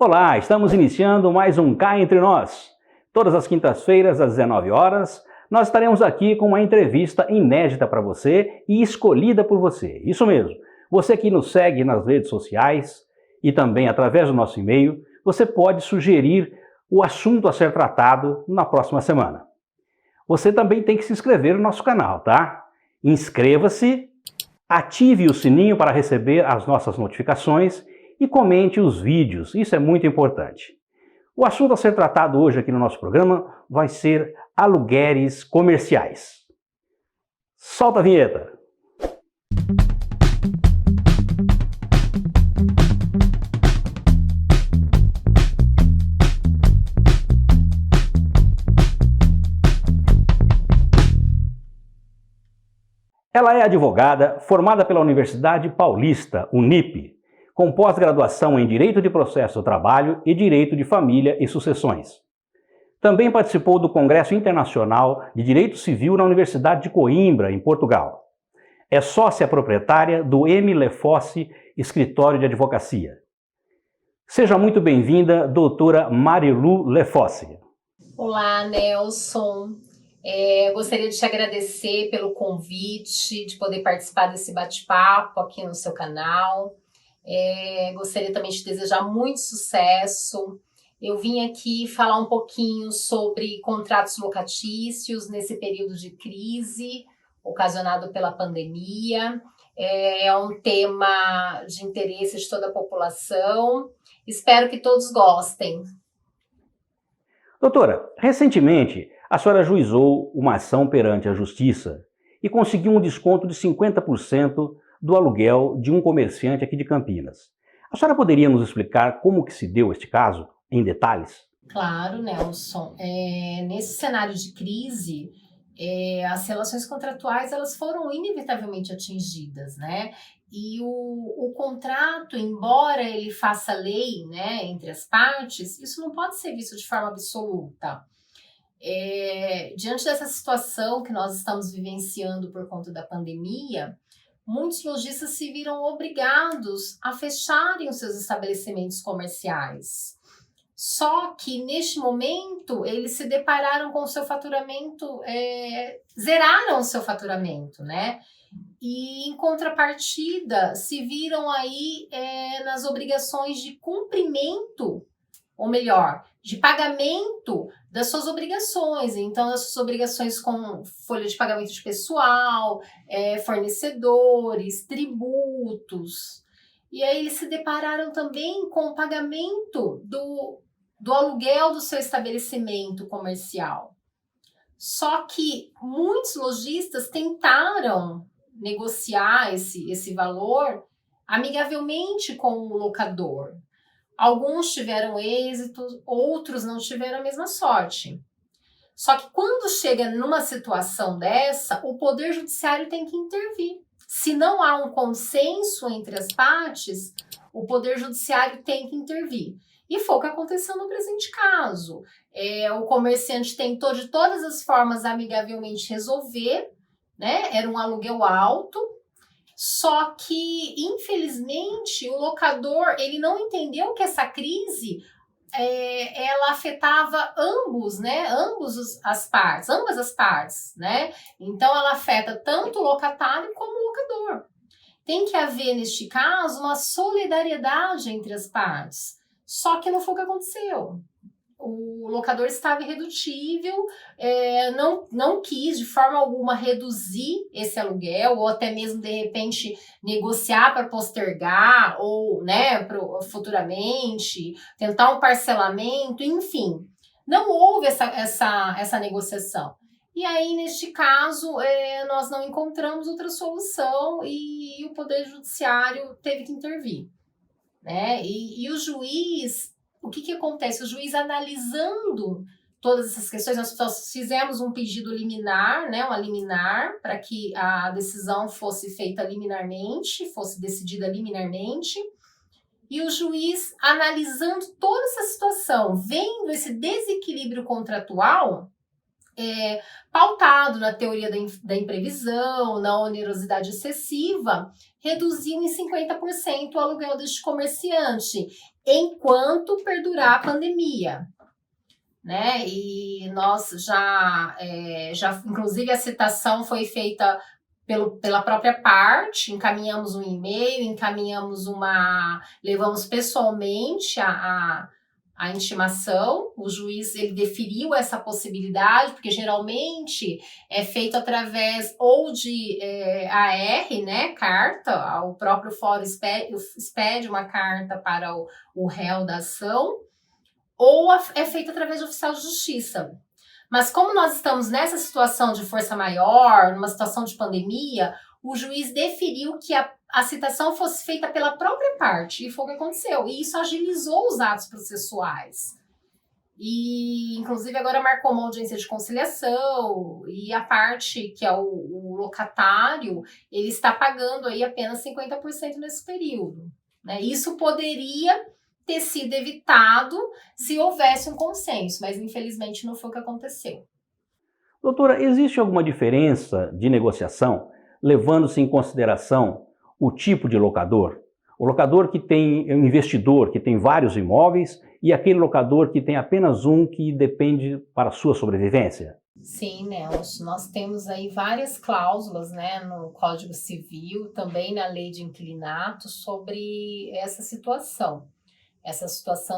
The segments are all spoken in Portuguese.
Olá, estamos iniciando mais um Cá Entre Nós. Todas as quintas-feiras, às 19 horas, nós estaremos aqui com uma entrevista inédita para você e escolhida por você. Isso mesmo, você que nos segue nas redes sociais e também através do nosso e-mail, você pode sugerir o assunto a ser tratado na próxima semana. Você também tem que se inscrever no nosso canal, tá? Inscreva-se, ative o sininho para receber as nossas notificações e comente os vídeos, isso é muito importante. O assunto a ser tratado hoje aqui no nosso programa vai ser aluguéis comerciais. Solta a vinheta! Ela é advogada, formada pela Universidade Paulista, Unip, com pós-graduação em Direito de Processo do Trabalho e Direito de Família e Sucessões. Também participou do Congresso Internacional de Direito Civil na Universidade de Coimbra, em Portugal. É sócia proprietária do M. Lefosse Escritório de Advocacia. Seja muito bem-vinda, doutora Marilu Lefosse. Olá, Nelson. Gostaria de te agradecer pelo convite, de poder participar desse bate-papo aqui no seu canal. Gostaria também de desejar muito sucesso. Eu vim aqui falar um pouquinho sobre contratos locatícios nesse período de crise ocasionado pela pandemia. É um tema de interesse de toda a população. Espero que todos gostem. Doutora, recentemente a senhora ajuizou uma ação perante a Justiça e conseguiu um desconto de 50% do aluguel de um comerciante aqui de Campinas. A senhora poderia nos explicar como que se deu este caso, em detalhes? Claro, Nelson. Nesse cenário de crise, as relações contratuais elas foram inevitavelmente atingidas, né? E o contrato, embora ele faça lei, né, entre as partes, isso não pode ser visto de forma absoluta. Diante dessa situação que nós estamos vivenciando por conta da pandemia, muitos lojistas se viram obrigados a fecharem os seus estabelecimentos comerciais. Só que neste momento eles se depararam com o seu faturamento, zeraram o seu faturamento, né? E em contrapartida se viram aí nas obrigações de cumprimento, ou melhor, de pagamento das suas obrigações. Então, as suas obrigações com folha de pagamento de pessoal, fornecedores, tributos. E aí eles se depararam também com o pagamento do aluguel do seu estabelecimento comercial. Só que muitos lojistas tentaram negociar esse valor amigavelmente com o locador. Alguns tiveram êxito, outros não tiveram a mesma sorte. Só que quando chega numa situação dessa, o Poder Judiciário tem que intervir. Se não há um consenso entre as partes, o Poder Judiciário tem que intervir. E foi o que aconteceu no presente caso. O comerciante tentou de todas as formas amigavelmente resolver, né? Era um aluguel alto. Só que, infelizmente, o locador ele não entendeu que essa crise ela afetava ambas as partes, né? Então, ela afeta tanto o locatário como o locador. Tem que haver, neste caso, uma solidariedade entre as partes. Só que não foi o que aconteceu. O locador estava irredutível, não quis de forma alguma reduzir esse aluguel ou até mesmo de repente negociar para postergar ou, né, futuramente tentar um parcelamento, enfim, não houve essa negociação. E aí, neste caso, nós não encontramos outra solução e o Poder Judiciário teve que intervir, né? E o juiz, o que acontece? O juiz analisando todas essas questões, nós fizemos um pedido liminar, né, uma liminar, para que a decisão fosse feita liminarmente, fosse decidida liminarmente, e o juiz analisando toda essa situação, vendo esse desequilíbrio contratual, pautado na teoria da imprevisão, na onerosidade excessiva, reduziu em 50% o aluguel deste comerciante, enquanto perdurar a pandemia. Né? E nós já inclusive a citação foi feita pela própria parte, encaminhamos um e-mail, levamos pessoalmente a intimação, o juiz ele deferiu essa possibilidade, porque geralmente é feito através ou de AR, né, carta, o próprio fórum expede uma carta para o réu da ação, ou é feito através de oficial de justiça. Mas como nós estamos nessa situação de força maior, numa situação de pandemia, o juiz deferiu que a citação fosse feita pela própria parte, e foi o que aconteceu. E isso agilizou os atos processuais. E, inclusive, agora marcou uma audiência de conciliação, e a parte, que é o locatário, ele está pagando aí apenas 50% nesse período. Né? Isso poderia ter sido evitado se houvesse um consenso, mas infelizmente não foi o que aconteceu. Doutora, existe alguma diferença de negociação, levando-se em consideração o tipo de locador? O locador que tem um investidor, que tem vários imóveis, e aquele locador que tem apenas um que depende para a sua sobrevivência? Sim, Nelson, nós temos aí várias cláusulas, né, no Código Civil, também na Lei de Inquilinato, sobre essa situação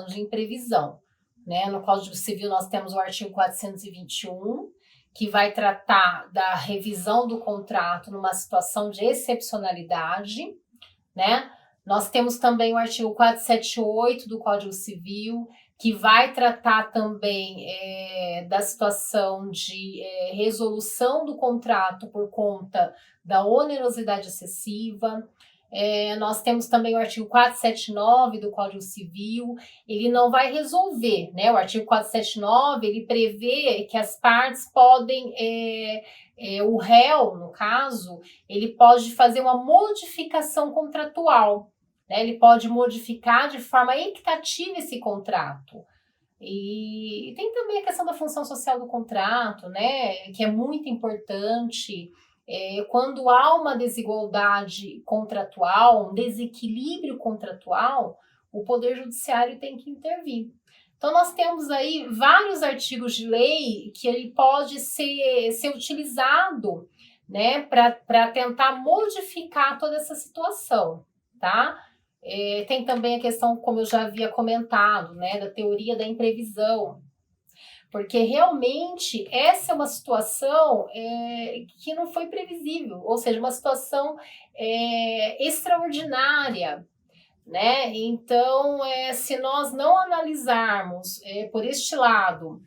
de imprevisão. Né? No Código Civil nós temos o artigo 421, que vai tratar da revisão do contrato numa situação de excepcionalidade, né? Nós temos também o artigo 478 do Código Civil, que vai tratar também da situação de resolução do contrato por conta da onerosidade excessiva. Nós temos também o artigo 479 do Código Civil, ele não vai resolver, né? O artigo 479, ele prevê que as partes podem, o réu, no caso, ele pode fazer uma modificação contratual, né? Ele pode modificar de forma equitativa esse contrato. E tem também a questão da função social do contrato, né? Que é muito importante. Quando há uma desigualdade contratual, um desequilíbrio contratual, o Poder Judiciário tem que intervir. Então, nós temos aí vários artigos de lei que ele pode ser utilizado, né, para tentar modificar toda essa situação, tá? Tem também a questão, como eu já havia comentado, né, da teoria da imprevisão, porque realmente essa é uma situação que não foi previsível, ou seja, uma situação extraordinária, né? Então, se nós não analisarmos por este lado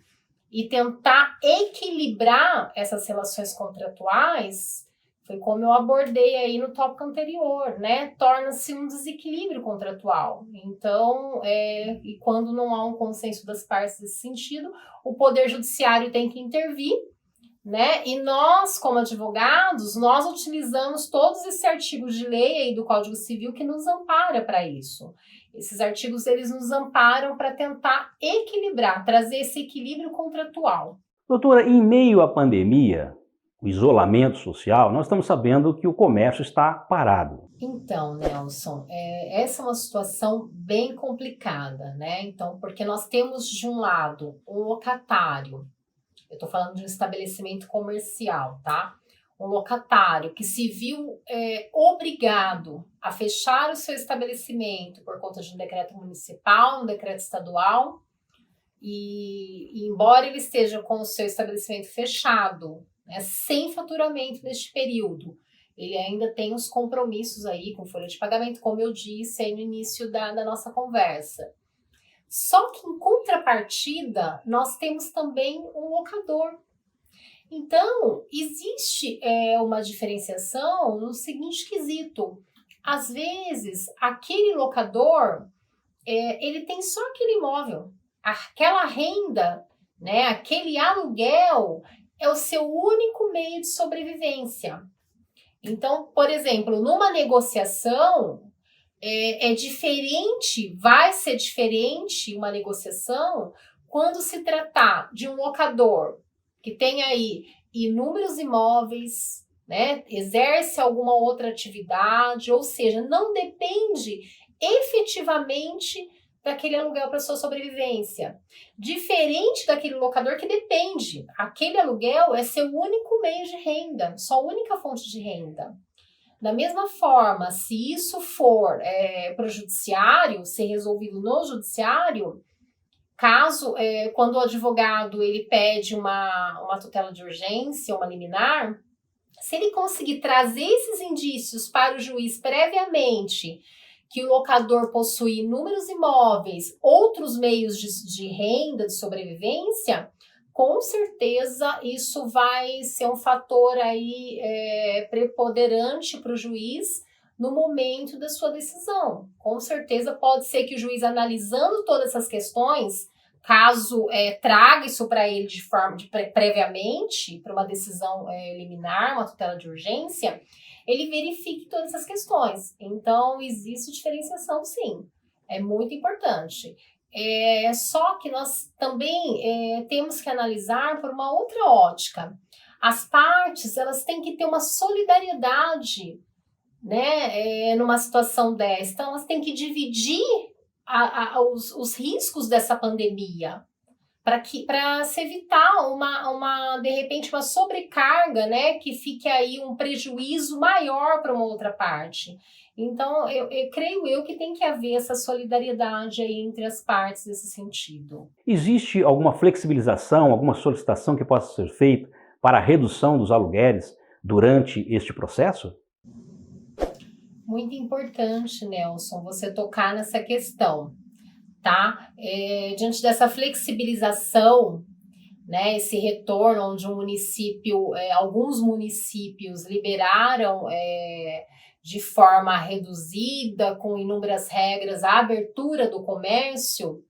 e tentar equilibrar essas relações contratuais, foi como eu abordei aí no tópico anterior, né? Torna-se um desequilíbrio contratual. Então, e quando não há um consenso das partes nesse sentido, o Poder Judiciário tem que intervir, né? E nós, como advogados, nós utilizamos todos esses artigos de lei aí do Código Civil que nos ampara para isso. Esses artigos, eles nos amparam para tentar equilibrar, trazer esse equilíbrio contratual. Doutora, em meio à pandemia, o isolamento social, nós estamos sabendo que o comércio está parado. Então, Nelson, essa é uma situação bem complicada, né? Então, porque nós temos, de um lado, um locatário, eu estou falando de um estabelecimento comercial, tá? Um locatário que se viu obrigado a fechar o seu estabelecimento por conta de um decreto municipal, um decreto estadual, e embora ele esteja com o seu estabelecimento fechado, né, sem faturamento neste período, ele ainda tem os compromissos aí com folha de pagamento, como eu disse aí no início da nossa conversa. Só que em contrapartida, nós temos também um locador. Então, existe uma diferenciação no seguinte quesito. Às vezes, aquele locador, ele tem só aquele imóvel, aquela renda, né, aquele aluguel é o seu único meio de sobrevivência. Então, por exemplo, numa negociação, diferente, vai ser diferente uma negociação quando se tratar de um locador que tem aí inúmeros imóveis, né, exerce alguma outra atividade, ou seja, não depende efetivamente daquele aluguel para sua sobrevivência. Diferente daquele locador que depende. Aquele aluguel é seu único meio de renda, sua única fonte de renda. Da mesma forma, se isso for para o judiciário, ser resolvido no judiciário, caso, quando o advogado ele pede uma tutela de urgência, uma liminar, se ele conseguir trazer esses indícios para o juiz previamente, que o locador possui inúmeros imóveis, outros meios de renda, de sobrevivência, com certeza isso vai ser um fator aí preponderante para o juiz no momento da sua decisão. Com certeza pode ser que o juiz, analisando todas essas questões, caso traga isso para ele de forma previamente, para uma decisão liminar, uma tutela de urgência, ele verifique todas essas questões. Então, existe diferenciação, sim. É muito importante. Só que nós também temos que analisar por uma outra ótica. As partes, elas têm que ter uma solidariedade, né, numa situação dessa. Então, elas têm que dividir os riscos dessa pandemia, para se evitar de repente, uma sobrecarga, né, que fique aí um prejuízo maior para uma outra parte. Então, eu creio que tem que haver essa solidariedade aí entre as partes nesse sentido. Existe alguma flexibilização, alguma solicitação que possa ser feita para a redução dos aluguéis durante este processo? Muito importante, Nelson, você tocar nessa questão, tá? Diante dessa flexibilização, né, esse retorno onde alguns municípios liberaram de forma reduzida, com inúmeras regras, a abertura do comércio,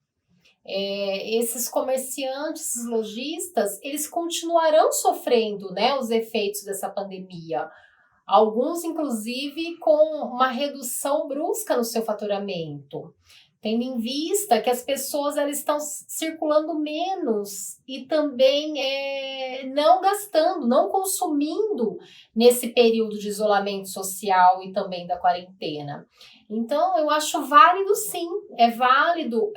esses comerciantes, esses lojistas, eles continuarão sofrendo, né, os efeitos dessa pandemia. Alguns, inclusive, com uma redução brusca no seu faturamento, tendo em vista que as pessoas elas estão circulando menos e também não gastando, não consumindo nesse período de isolamento social e também da quarentena. Então, eu acho válido sim, é válido,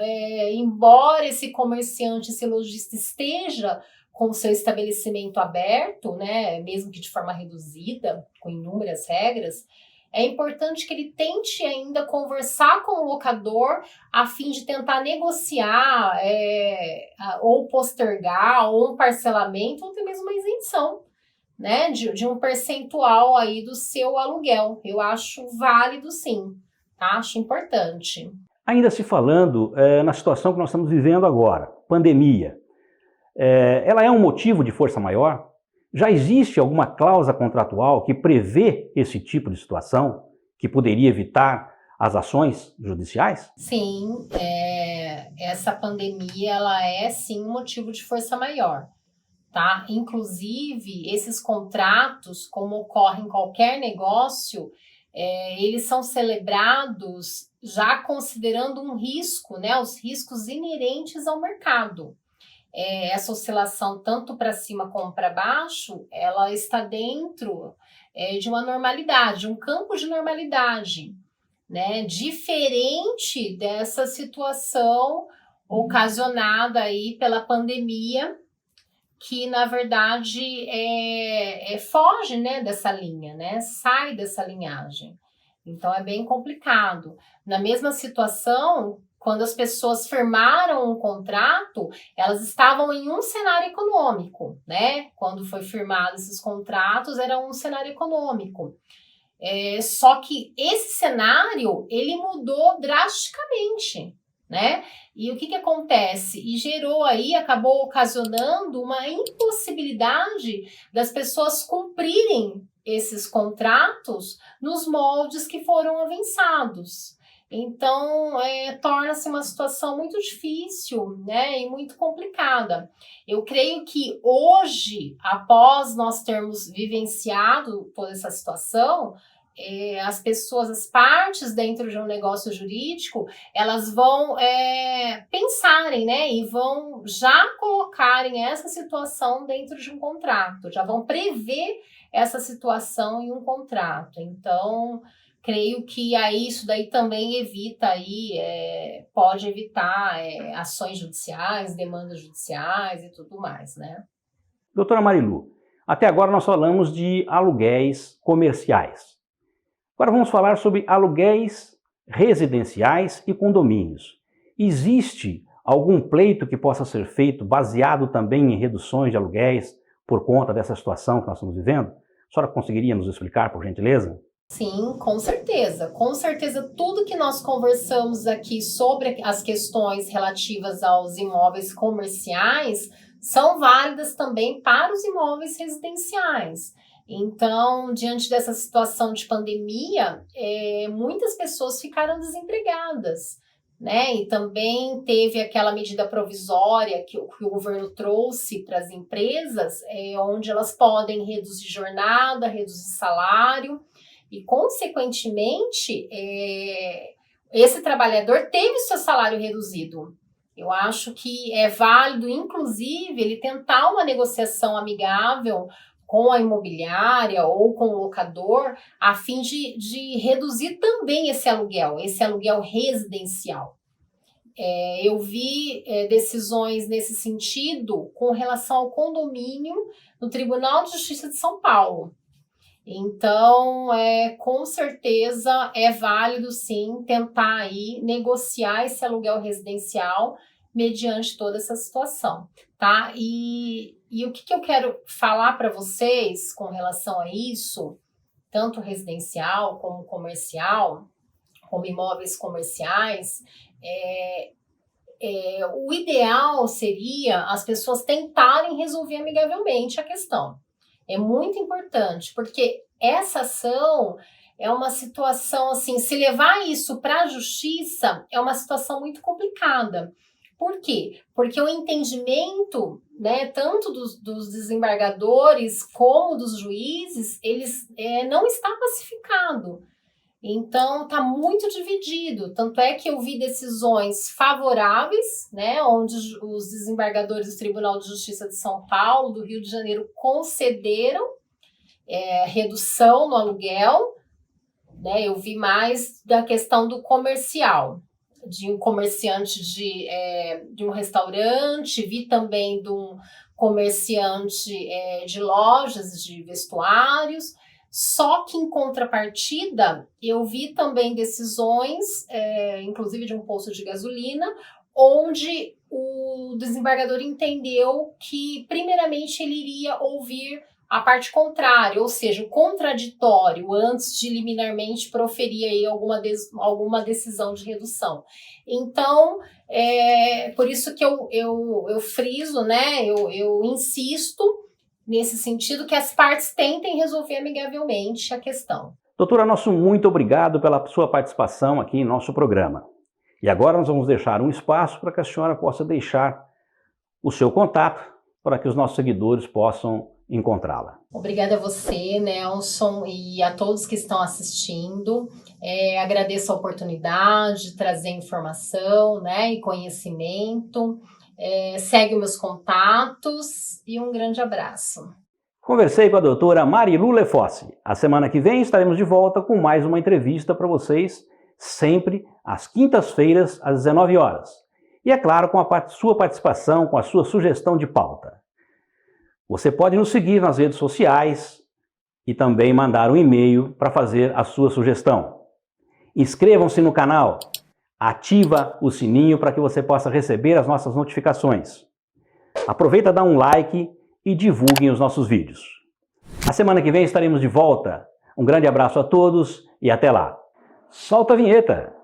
embora esse comerciante, esse lojista esteja com o seu estabelecimento aberto, né, mesmo que de forma reduzida, com inúmeras regras, é importante que ele tente ainda conversar com o locador a fim de tentar negociar ou postergar, ou um parcelamento, ou até mesmo uma isenção, né, de um percentual aí do seu aluguel. Eu acho válido sim, tá? Acho importante. Ainda se falando na situação que nós estamos vivendo agora, pandemia, ela é um motivo de força maior? Já existe alguma cláusula contratual que prevê esse tipo de situação, que poderia evitar as ações judiciais? Sim, essa pandemia ela é sim um motivo de força maior, tá? Inclusive, esses contratos, como ocorre em qualquer negócio, eles são celebrados já considerando um risco, né? Os riscos inerentes ao mercado. Essa oscilação tanto para cima como para baixo, ela está dentro de uma normalidade, de um campo de normalidade, né? Diferente dessa situação ocasionada aí pela pandemia, que na verdade foge, né, dessa linha, né? Sai dessa linhagem. Então é bem complicado. Na mesma situação, quando as pessoas firmaram um contrato, elas estavam em um cenário econômico, né? Quando foi firmado esses contratos, era um cenário econômico. Só que esse cenário, ele mudou drasticamente, né? E o que acontece? E acabou ocasionando uma impossibilidade das pessoas cumprirem esses contratos nos moldes que foram avançados. Então, torna-se uma situação muito difícil, né, e muito complicada. Eu creio que hoje, após nós termos vivenciado toda essa situação, as pessoas, as partes dentro de um negócio jurídico, elas vão pensarem, né, e vão já colocarem essa situação dentro de um contrato, já vão prever essa situação em um contrato. Então, creio que aí isso daí também evita aí, pode evitar ações judiciais, demandas judiciais e tudo mais, né? Doutora Marilu, até agora nós falamos de aluguéis comerciais. Agora vamos falar sobre aluguéis residenciais e condomínios. Existe algum pleito que possa ser feito baseado também em reduções de aluguéis por conta dessa situação que nós estamos vivendo? A senhora conseguiria nos explicar, por gentileza? Sim, com certeza. Com certeza, tudo que nós conversamos aqui sobre as questões relativas aos imóveis comerciais são válidas também para os imóveis residenciais. Então, diante dessa situação de pandemia, muitas pessoas ficaram desempregadas, né? E também teve aquela medida provisória que o governo trouxe para as empresas, onde elas podem reduzir jornada, reduzir salário, e, consequentemente, esse trabalhador teve seu salário reduzido. Eu acho que é válido, inclusive, ele tentar uma negociação amigável com a imobiliária ou com o locador, a fim de reduzir também esse aluguel residencial. Eu vi decisões nesse sentido com relação ao condomínio no Tribunal de Justiça de São Paulo. Então, com certeza é válido sim tentar aí negociar esse aluguel residencial mediante toda essa situação, tá? E o que eu quero falar para vocês com relação a isso, tanto residencial como comercial, como imóveis comerciais, o ideal seria as pessoas tentarem resolver amigavelmente a questão. É muito importante, porque essa ação é uma situação, assim, se levar isso para a justiça, é uma situação muito complicada. Por quê? Porque o entendimento, né, tanto dos desembargadores como dos juízes, eles não está pacificado. Então, está muito dividido. Tanto é que eu vi decisões favoráveis, né, onde os desembargadores do Tribunal de Justiça de São Paulo, do Rio de Janeiro, concederam redução no aluguel, né? Eu vi mais da questão do comercial, de um comerciante de um restaurante, vi também de um comerciante de lojas de vestuários. Só que, em contrapartida, eu vi também decisões, inclusive de um posto de gasolina, onde o desembargador entendeu que, primeiramente, ele iria ouvir a parte contrária, ou seja, o contraditório, antes de liminarmente proferir aí alguma decisão de redução. Então, por isso que eu friso, né, eu insisto nesse sentido, que as partes tentem resolver amigavelmente a questão. Doutora, nosso muito obrigado pela sua participação aqui em nosso programa. E agora nós vamos deixar um espaço para que a senhora possa deixar o seu contato para que os nossos seguidores possam encontrá-la. Obrigada a você, Nelson, e a todos que estão assistindo. Agradeço a oportunidade de trazer informação, né, e conhecimento. Segue meus contatos e um grande abraço. Conversei com a doutora Marilu Lefossi. A semana que vem estaremos de volta com mais uma entrevista para vocês, sempre às quintas-feiras, às 19 horas. E, é claro, com a sua participação, com a sua sugestão de pauta. Você pode nos seguir nas redes sociais e também mandar um e-mail para fazer a sua sugestão. Inscrevam-se no canal, ativa o sininho para que você possa receber as nossas notificações. Aproveita, dá um like e divulguem os nossos vídeos. A semana que vem estaremos de volta. Um grande abraço a todos e até lá. Solta a vinheta!